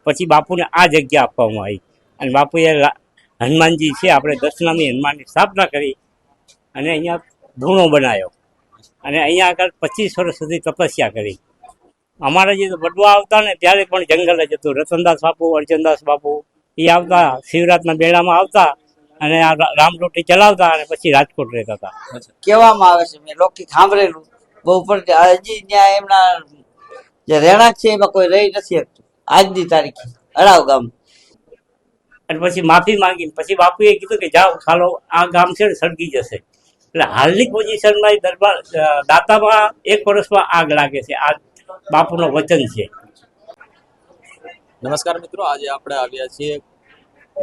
પછી બાપુને આ જગ્યા આપવામાં આવી અને બાપુએ હનુમાનજી છે આપણે દસનામી હનુમાનની સ્થાપના કરી અને અહીંયા ધૂણો બનાવ્યો અને અહીંયા આગળ 25 વર્ષ સુધી તપસ્યા કરી. અમારા જે વડવા આવતા ને ત્યારે પણ જંગલ જ હતું. રતનદાસ બાપુ, અર્જનદાસ બાપુ એ આવતા, શિવરાતના મેળામાં આવતા અને આ રામરોટી ચલાવતા અને પછી રાજકોટ રહેતા હતા. કહેવામાં આવે છે, મેં લોકિક સાંભળેલું બહુ, પણ હજી ત્યાં એમના જે રહેણાંક છે એમાં કોઈ રહી નથી શકતું આજની તારીખે અડાવ ગામ. અને પછી માફી માંગી પછી બાપુએ કીધું કે જાઓ ચાલો આ ગામ છે ને સળગી જશે. એટલે હાલની પોઝિશનમાં દરબાર દાતામાં 1 વર્ષમાં આગ લાગે છે. આ બાપુનો વચન છે. નમસ્કાર મિત્રો, આજે આપણે આવ્યા છીએ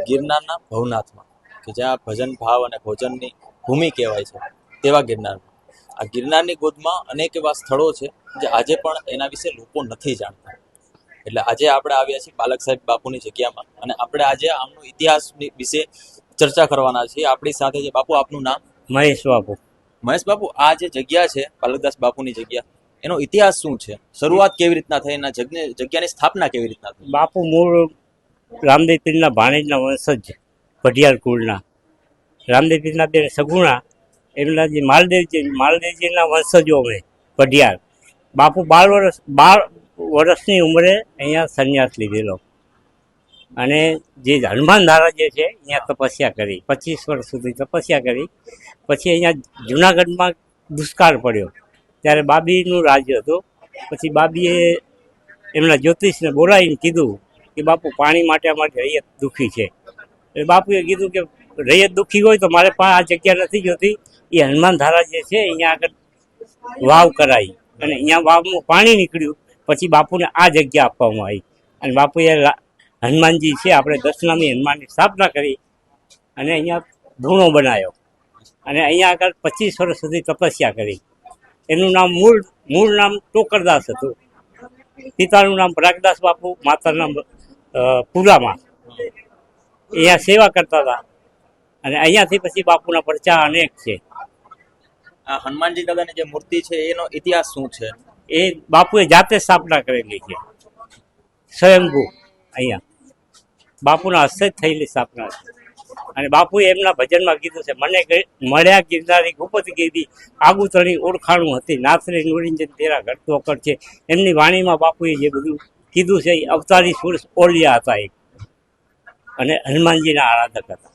ગિરનારના ભવનાથમાં કે જ્યાં ભજન ભાવ અને ભોજનની ભૂમિ કહેવાય છે તેવા ગિરનારમાં. આ ગિરનારની ગોદમાં અનેક એવા સ્થળો છે જે આજે પણ એના વિશે લોકો નથી જાણતા. એટલે આજે આપણે આવ્યા છીએ બાલક સાહેબ બાપુની જગ્યામાં અને આપણે આજે આમનો ઇતિહાસ વિશે ચર્ચા કરવાના છીએ. આપણી સાથે છે બાપુ, આપનું નામ? મહેશ બાપુ. મહેશ બાપુ, આ જે જગ્યા છે બાલકદાસ બાપુની જગ્યા, એનો ઇતિહાસ શું છે? શરૂઆત કેવી રીતના થઈ? એના જગ્યાની સ્થાપના કેવી રીતના થઈ? બાપુ મૂળ રામદેવ પીરના ભાણેજના વંશજ, પઢિયાર કુળના. રામદેવ પીરના બે સગુણા, એમના જે માલદેવજીના વંશજો અમે પઢિયાર. બાપુ 12 વર્ષની ઉંમરે અહીંયા સંન્યાસ લીધેલો અને જે હનુમાન ધારા જે છે અહીંયા તપસ્યા કરી. 25 વર્ષ સુધી તપસ્યા કરી. પછી અહીંયા જુનાગઢમાં દુષ્કાળ પડ્યો ત્યારે બાબીનું રાજ્ય હતું. પછી બાબીએ એમના જ્યોતિષને બોલાવીને કીધું કે બાપુ પાણી માટે અમારી રૈયત દુઃખી છે. એટલે બાપુએ કીધું કે રૈયત દુઃખી હોય તો મારે પાસે આ જગ્યા નથી જોતી, એ હનુમાન ધારા જે છે અહીંયા આગળ વાવ કરાવી અને અહીંયા વાવનું પાણી નીકળ્યું. પછી બાપુને આ જગ્યા આપવામાં આવી અને બાપુએ હનુમાનજી છે આપણે દસનામી હનુમાનની સ્થાપના કરી અને અહીંયા ધૂણો બનાવ્યો અને અહીંયા આગળ 25 વર્ષ સુધી તપસ્યા કરી. એનું નામ મૂળ નામ ટોકરદાસ હતું. પિતાનું નામ પરાગદાસ બાપુ, માતાનું નામ પુરામાં. અહીંયા સેવા કરતા હતા અને અહીંયાથી પછી બાપુના પરચા અનેક છે. આ હનુમાનજી દાદાની જે મૂર્તિ છે એનો ઇતિહાસ શું છે? એ બાપુએ જાતે સ્થાપના કરેલી છે, સ્વયંભૂ. અહીંયા બાપુના હસ્તે જ થયેલી સ્થાપના છે. અને બાપુએ એમના ભજનમાં કીધું છે, મને મળ્યા ગિરનારી ભૂપત ગીરી, આગુતણી ઓળખાણું હતી, નાથરે નુરિંજન તેરા ઘટતો કર છે. એમની વાણીમાં બાપુએ જે બધું કીધું છે એ અવતારી પુરુષ ઓલિયા હતા એક અને હનુમાનજીના આરાધક હતા.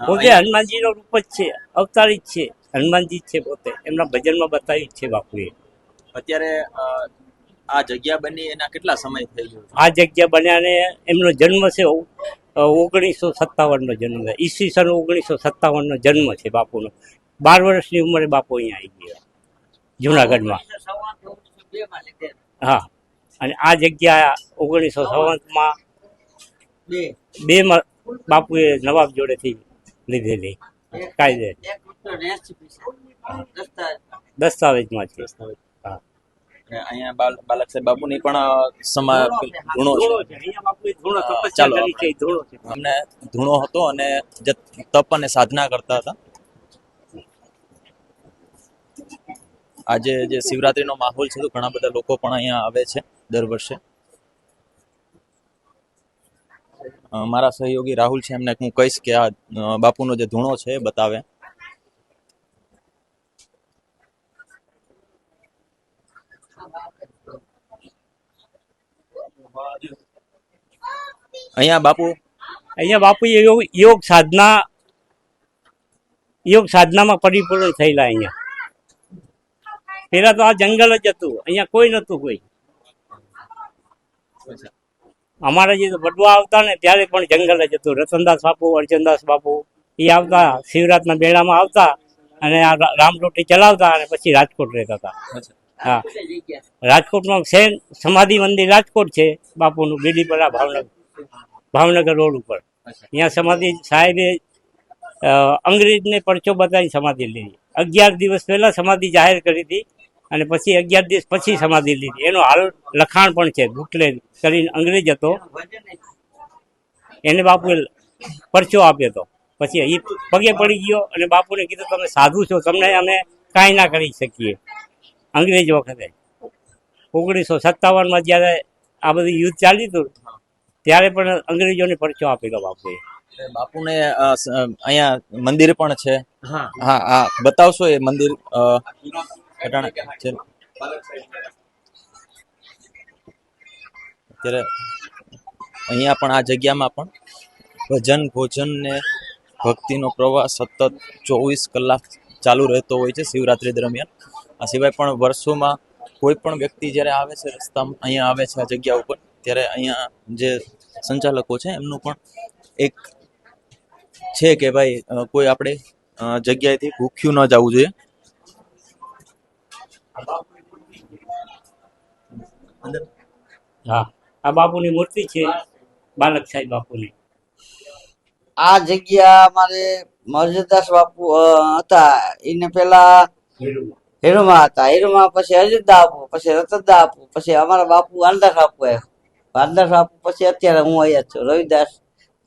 પોતે હનુમાનજીનો રૂપ જ છે, અવતારી જ છે, હનુમાનજી જ છે પોતે. એમના ભજનમાં બતાવી જ છે બાપુએ. અત્યારે આ જગ્યા બની એના કેટલા સમય થઈ ગયો? આ જગ્યા બન્યાને એમનો જન્મ છે 1957 નો જન્મ છે. ઈસવીસન 1957 નો જન્મ છે બાપુનો. 12 વર્ષની ઉંમરે બાપુ અહીંયા આવી ગયા જુનાગઢમાં. હા, અને આ જગ્યા 1957માં 2 બાપુએ નવાબ જોડેથી લીધેલી કાયદે દસ્તાવેજમાં છે. અહીંયા બાલક સાહેબ બાપુની પણ ધૂણો છે. અમને ધૂણો હતો અને જે તપ અને સાધના કરતા હતા. આજે જે શિવરાત્રીનો માહોલ છે તો ઘણા બધા લોકો પણ અહીંયા આવે છે દર વર્ષે. મારા સહયોગી રાહુલ છે, એમને હું કહીશ કે આ બાપુનો જે ધૂણો છે એ બતાવે. અહીંયા બાપુ યોગ સાધનામાં પરિપૂર્ણ થયેલા. અહીંયા પેલા તો આ જંગલ જ હતું, અહીંયા કોઈ નતું. કોઈ અમારા જે વડવા આવતા ને ત્યારે પણ જંગલ જ હતું. રતનદાસ બાપુ, અર્જનદાસ બાપુ એ આવતા, શિવરાતના મેળામાં આવતા અને આ રામરોટી ચલાવતા અને પછી રાજકોટ રહેતા હતા. હા, રાજકોટમાં સમાધિ મંદિર રાજકોટ છે બાપુનું, બીડીપરા ભાવનગર રોડ ઉપર. અહીંયા સમાધિ સાહેબે અંગ્રેજને પરચો બતાવી સમાધિ લીધી. 11 દિવસ પહેલા સમાધિ જાહેર કરી હતી અને પછી 11 દિવસ પછી સમાધિ લીધી. એનો હાલ લખાણ પણ છે, બુકલે કરીને અંગ્રેજ હતો એને બાપુએ પરચો આપ્યો હતો. પછી એ પગે પડી ગયો અને બાપુને કીધું તમે સાધુ છો, તમને અમે કાંઈ ના કરી શકીએ. અંગ્રેજ વખતે 1957માં જ્યારે આ બધું યુદ્ધ ચાલ્યું હતું ત્યારે પણ અંગ્રેજોને પરચો આપેલો બાપુએ. બાપુને અહીંયા મંદિર પણ છે. હા હા હા, બતાવશો એ મંદિર? અટાણે છે. અત્યારે અહીંયા પણ આ જગ્યામાં પણ ભજન ભોજન ને ભક્તિનો પ્રવાહ સતત 24 કલાક ચાલુ રહેતો હોય છે શિવરાત્રી દરમિયાન. આ સિવાય પણ વર્ષોમાં કોઈ પણ વ્યક્તિ જ્યારે આવે છે રસ્તામાં, અહીંયા આવે છે આ જગ્યા ઉપર, ત્યારે અહીંયા જે સંચાલકો છે એમનું પણ એક છે કે ભાઈ કોઈ આપણે જગ્યાએથી ભૂખ્યું ન જવું જોઈએ. હા, આ બાપુની મૂર્તિ છે, બાલક સાહેબ બાપુની. આ જગ્યા અમારે મરજદાસ બાપુ હતા. એને પેલા હીરુમાં હતા. હીરુમાં પછી અજીતદા આપુ, પછી રતનદા આપુ, પછી અમારા બાપુ વાલદાસ બાપુ આવ્યા. વાલદાસ બાપુ પછી અત્યારે હું અહીંયા છું, રવિદાસ,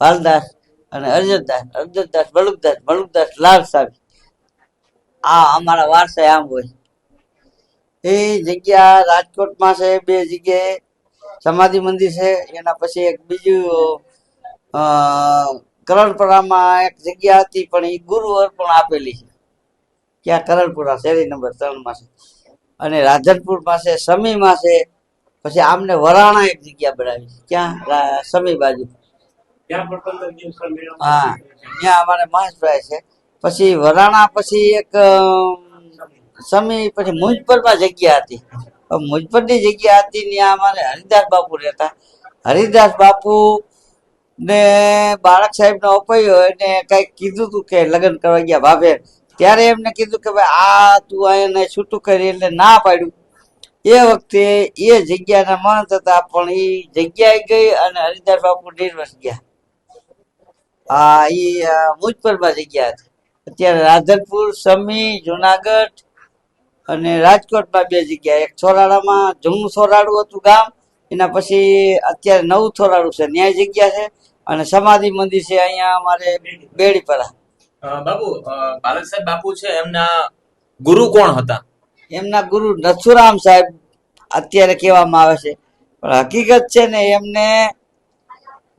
વાલદાસ અને અરજતદાસ, અરજતદાસ, બળુકદાસ, લાલ સાહેબ. આ અમારા વારસાઈ આમ હોય. એ જગ્યા રાજકોટમાં છે, 2 જગ્યાએ સમાધિ મંદિર છે. એના પછી એક બીજું કરણપુરામાં એક જગ્યા હતી, પણ એ ગુરુ અર્પણ આપેલી છે. ક્યાં? કરણપુરા શેરી નંબર 3 માં છે. અને રાધનપુરમાં છે, સમીમાં છે. પછી આમને વરાણા એક જગ્યા બનાવી છે. ક્યાં? સમી બાજુ. હા, ત્યાં અમારે મહેશભાઈ છે. પછી વરાણા પછી એક સમી, પછી મુંજપરમાં જગ્યા હતી. મુંજપરની જગ્યા હતી, ત્યાં અમારે હરિદાસ બાપુ રહેતા. હરિદાસ બાપુ ને બાળક સાહેબ નો અપાયો એને કઈક કીધું તું કે લગ્ન કરવા ગયા ભાભે, ત્યારે એમને કીધું કે ભાઈ આ તું એને છૂટું કરી, એટલે ના પાડ્યું. એ વખતે એ જગ્યાના મહંત હતા, પણ એ જગ્યાએ ગઈ અને હરિદાસ બાપુ નિર્વસ ગયા. હા, એ મુજપરમાં જગ્યા હતી. અત્યારે રાધનપુર, સમી, જુનાગઢ અને રાજકોટમાં 2 જગ્યા. એક છોરાડામાં જૂનું છોરાડું હતું ગામ, એના પછી અત્યારે નવું છોરાડું છે, ન્યાય જગ્યા છે. અને સમાધિ મંદિર છે અહીંયા અમારે બેડીપરા. બાપુ, બાલક સાહેબ બાપુ છે, એમના ગુરુ કોણ હતા? એમના ગુરુ નથુરામ સાહેબ અત્યારે કહેવામાં આવે છે, પણ હકીકત છે ને એમને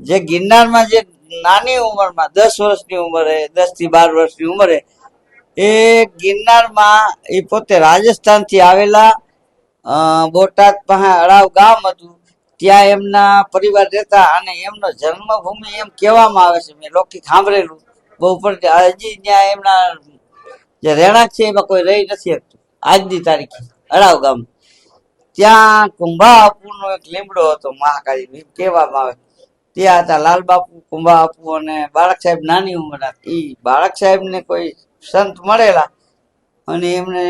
જે ગિરનારમાં જે નાની ઉંમરમાં 10 વર્ષની ઉંમરે, 10 થી 12 વર્ષની ઉંમરે એ ગિરનારમાં એ પોતે રાજસ્થાનથી આવેલા. બોટાદ પાસે અડાવ ગામ હતું, ત્યાં એમના પરિવાર રહેતા. અને એમનો જન્મભૂમિ એમ કહેવામાં આવે છે, મેં લૌકિક સાંભળેલું બહુ, પણ હજી ત્યાં એમના જે રહેણાંક છે એમાં કોઈ રહી નથી શકતું આજની તારીખે. અડાવ ગામ ત્યાં કુંભા બાપુનો એક લીમડો હતો, મહાકાળી કહેવામાં આવે. ત્યાં હતા લાલ બાપુ, કુંભા બાપુ અને બાળક સાહેબ નાની ઉંમરના. એ બાળક સાહેબ ને કોઈ સંત મળેલા અને એમને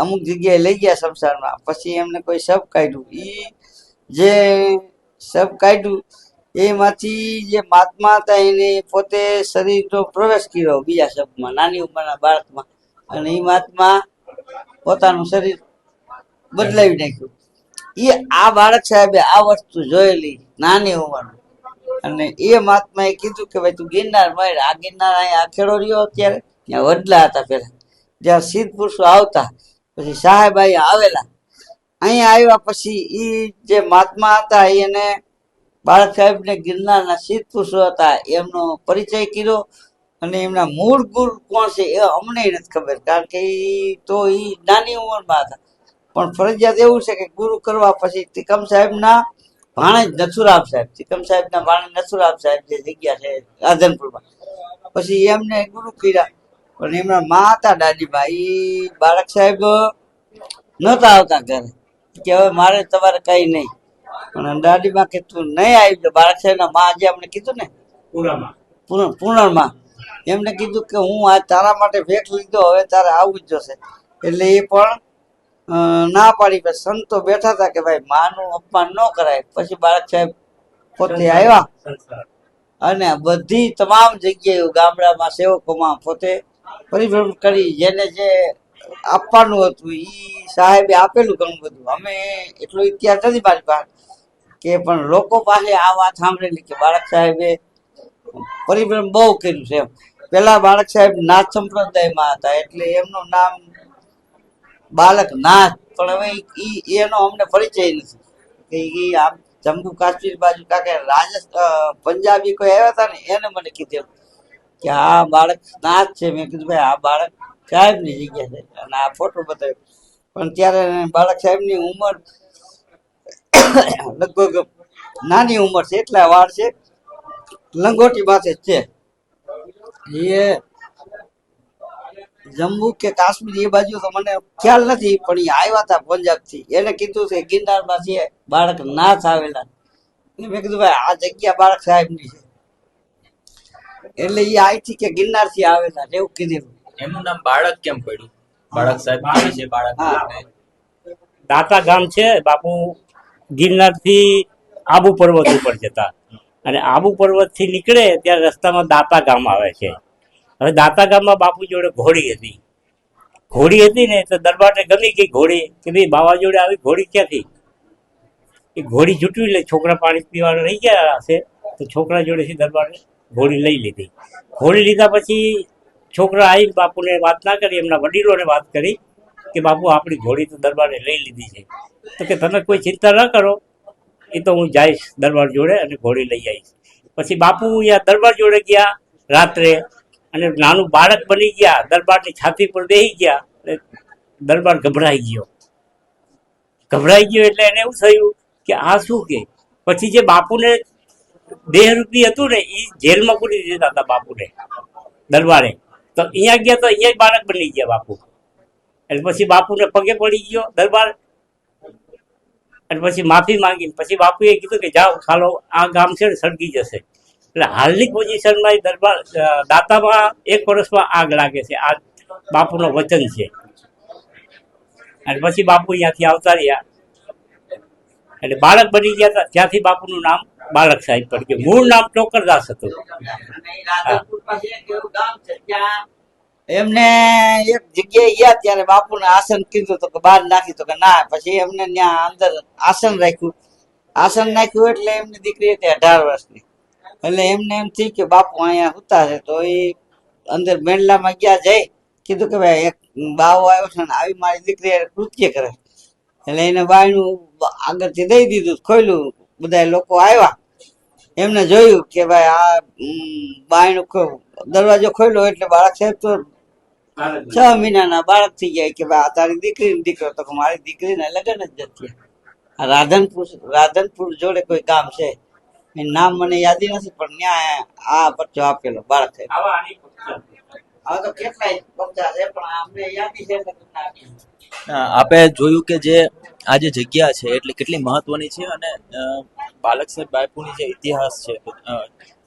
અમુક જગ્યાએ લઈ ગયા શમશાનમાં. પછી એમને કોઈ શબ કાઢ્યું. એ જે શબ કાઢ્યું એમાંથી જે મહાત્મા હતા એને પોતે શરીરનો પ્રવેશ કર્યો બીજા શબમાં, નાની ઉંમરના બાળકમાં. અને એ મહાત્મા પોતાનું શરીર બદલાવી નાખ્યું. એ આ બાળક સાહેબે આ વસ્તુ જોયેલી નાની ઉંમરમાં. અને એ મહાત્માએ કીધું કે ભાઈ તું ગિરનાર મળ. આ ગિરનાર અહીંયા આખેડો રહ્યો અત્યારે, ત્યાં વડલા હતા પેલા, જ્યાં સિદ્ધ પુરુષો આવતા. પછી સાહેબ અહીંયા આવેલા. અહીંયા આવ્યા પછી એ જે મહાત્મા હતા એને બાળક સાહેબ ને ગિરનારના સિદ્ધ પુરુષો હતા એમનો પરિચય કર્યો. અને એમના મૂળ ગુરુ કોણ છે એ અમને નથી ખબર, કારણ કે એ નાની ઉંમરમાં હતા. પણ ફરજિયાત એવું છે કે ગુરુ કરવા પછી તિકમ સાહેબના ભાણેજ નથુરામ સાહેબ, તિકમ સાહેબના ભાણેજ નથુરામ સાહેબ જે જગ્યા છે રાધનપુરમાં, પછી એમને ગુરુ કર્યા. પણ એમના મા હતા દાદીમાં, એ બાળક સાહેબ નહોતા આવતા ઘરે, કે હવે મારે તમારે કઈ નહીં. પણ દાદીમાં કે તું નહીં આવી તો બાળક સાહેબના મા જે અમને કીધું ને પૂર્ણમાં, એમને કીધું કે હું આ તારા માટે ભેખ લીધો, હવે તારે આવવું જ જોશે. એટલે એ પણ ના પાડી. સંતો બેઠા હતા કે ભાઈ માનું અપમાન ન કરાય. પછી બાળક સાહેબ પોતે આવ્યા અને બધી તમામ જગ્યાએ ગામડામાં સેવકોમાં પોતે પરિભ્રમણ કરી. જેને જે આપવાનું હતું એ સાહેબે આપેલું ઘણું બધું. અમે એટલો ઇતિહાસ નથી મારી પાસે કે, પણ લોકો પાસે આ વાત સાંભળેલી કે બાળક સાહેબે પરિભ્રમણ બહુ કર્યું છે એમ. પેલા બાળક સાહેબ નાથ સંપ્રદાયમાં હતા એટલે એમનું નામ બાલક નાથ, પણ હવે એનો અમને પરિચય નથી કે આમ જમ્મુ કાશ્મીર બાજુ કાંકે રાજસ્થાન પંજાબી કોઈ આવ્યા હતા ને એને મને કીધું કે આ બાળક નાચ છે. મેં કીધું ભાઈ આ બાળક સાહેબની જગ્યા છે અને આ ફોટો બતાવ્યો. પણ ત્યારે બાળક સાહેબની ઉંમર લગભગ નાની ઉંમર છે, એટલા વાળ છે, લંગોટી માથે જ છે. એ જમ્મુ કે કાશ્મીર એ બાજુ તો મને ખ્યાલ નથી, પણ એ આવ્યા હતા પંજાબ થી. એને કીધું કે ગિરનારમાં છે બાળક નાથ આવેલા. મેં કીધું ભાઈ આ જગ્યા બાળક સાહેબની છે, એટલે એ અહીંથી કે ગિરનાર થી આવેલા એવું કીધું. એમનું નામ બાળક કેમ પડ્યું? બાળક સાહેબ છે, બાળક હા. દાતા ગામ છે બાપુ, ગિરનારથી આબુ પર્વત ઉપર જતા, અને આબુ પર્વત થી નીકળે ત્યારે રસ્તામાં દાતા ગામ આવે છે. હવે દાતા ગામમાં બાપુ જોડે ઘોડી હતી ને, તો દરબારને ગમી ગઈ ઘોડી, કે ભાઈ બાવા જોડે આવી ઘોડી ક્યાંથી? એ ઘોડી જૂટવી લે. છોકરા પાણી પીવાના રહી ગયા હશે તો છોકરા જોડેથી દરબારે ઘોડી લઈ લીધી. ઘોડી લીધા પછી છોકરા આવી બાપુને વાત ના કરી, એમના વડીલોને વાત કરી કે બાપુ આપણી ઘોડી તો દરબારે લઈ લીધી છે. તો કે તમે કોઈ ચિંતા ન કરો, એ તો હું જઈશ દરબાર જોડે અને ઘોડી લઈ આવીશ. પછી બાપુ અહીંયા દરબાર જોડે ગયા રાત્રે, અને નાનું બાળક બની ગયા, દરબારની છાતી પર બેસી ગયા. દરબાર ગભરાઈ ગયો એટલે એને એવું થયું કે આ શું કે. પછી જે બાપુને દેહરૂપી હતું ને, એ જેલમાં પૂરી દીધા હતા બાપુને દરબારે. તો અહીંયા ગયા તો અહીંયા બાળક બની ગયા બાપુ. એટલે પછી બાપુને પગે પડી ગયો દરબાર, અને પછી માફી માંગી. પછી બાપુએ કીધું કે જાઓ ચાલો, આ ગામ છે ને સળગી જશે. એટલે હાલની પોઝિશનમાં દરબાર દાતામાં 1 વર્ષમાં આગ લાગે છે. આ બાપુનો વચન છે. અને પછી બાપુ અહીંયાથી આવતા રહ્યા, એટલે બાળક બની ગયા હતા. ત્યાંથી બાપુનું નામ બાળક સાહેબ પડી ગયું. મૂળ નામ ટોકરદાસ હતું. રાધનપુર પાસે એક એવું ગામ છે, ત્યાં એમને એક જગ્યાએ ગયા ત્યારે બાપુને આસન કીધું તો કે બહાર નાખી, તો કે ના. પછી એમને ત્યાં અંદર આસન નાખ્યું એટલે એમની દીકરી હતી 18 વર્ષની. એટલે એમને એમ થયું કે બાપુ અહીંયા હુતા છે. તો એ અંદર મેંડલામાં ગયા, જઈ કીધું કે ભાઈ એક બાવો આવ્યો છે ને આવી મારી દીકરી કૃત્ય કરે. એટલે એને બાયણું આગળથી દઈ દીધું, ખોલ્યું. બધા લોકો આવ્યા, એમને જોયું કે ભાઈ આ બાયણું દરવાજો ખોલ્યો એટલે બાળક સાહેબ તો 6 મહિનાના બાળક થઈ જાય. કે ભાઈ આ તારી દીકરીનો દીકરો. તો મારી દીકરીને લગ્ન જ નથી. આ રાધનપુર જોડે કોઈ ગામ છે, એનું નામ મને યાદી નથી, પણ ત્યાં આ બચ્ચો આપેલો બાળક સાહેબ. હવે તો કેટલાય બચ્ચા છે, પણ અમને યાદી છે એટલે તમને આપી. આપે જોયું કે જે આ જે જગ્યા છે એટલે કેટલી મહત્વની છે, અને બાલક સાહેબ બાપુની જે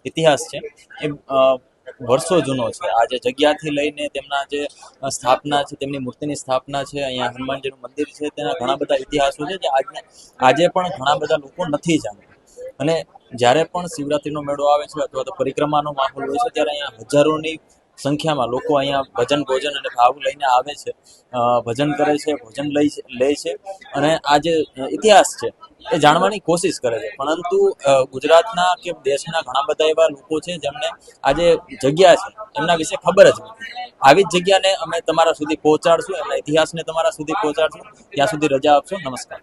ઇતિહાસ છે એ વર્ષો જૂનો છે. આ જે જગ્યાથી લઈને તેમના જે સ્થાપના છે, તેમની મૂર્તિની સ્થાપના છે, અહીંયા હનુમાનજીનું મંદિર છે, તેના ઘણા બધા ઇતિહાસો છે જે આજે પણ ઘણા બધા લોકો નથી જાણતા. અને જ્યારે પણ શિવરાત્રીનો મેળો આવે છે અથવા તો પરિક્રમાનો માહોલ હોય છે, ત્યારે અહીંયા હજારોની સંખ્યામાં લોકો અહીંયા ભજન ભોજન અને ભાવ લઈને આવે છે, ભજન કરે છે, ભોજન લે છે, અને આ જે ઇતિહાસ છે એ જાણવાની કોશિશ કરે છે. પરંતુ ગુજરાતના કે દેશના ઘણા બધા એવા લોકો છે જેમને આ જે જગ્યા છે એમના વિશે ખબર જ નથી. આવી જ જગ્યાને અમે તમારા સુધી પહોંચાડશું, એમના ઇતિહાસને તમારા સુધી પહોંચાડશું. ત્યાં સુધી રજા આપશો. નમસ્કાર.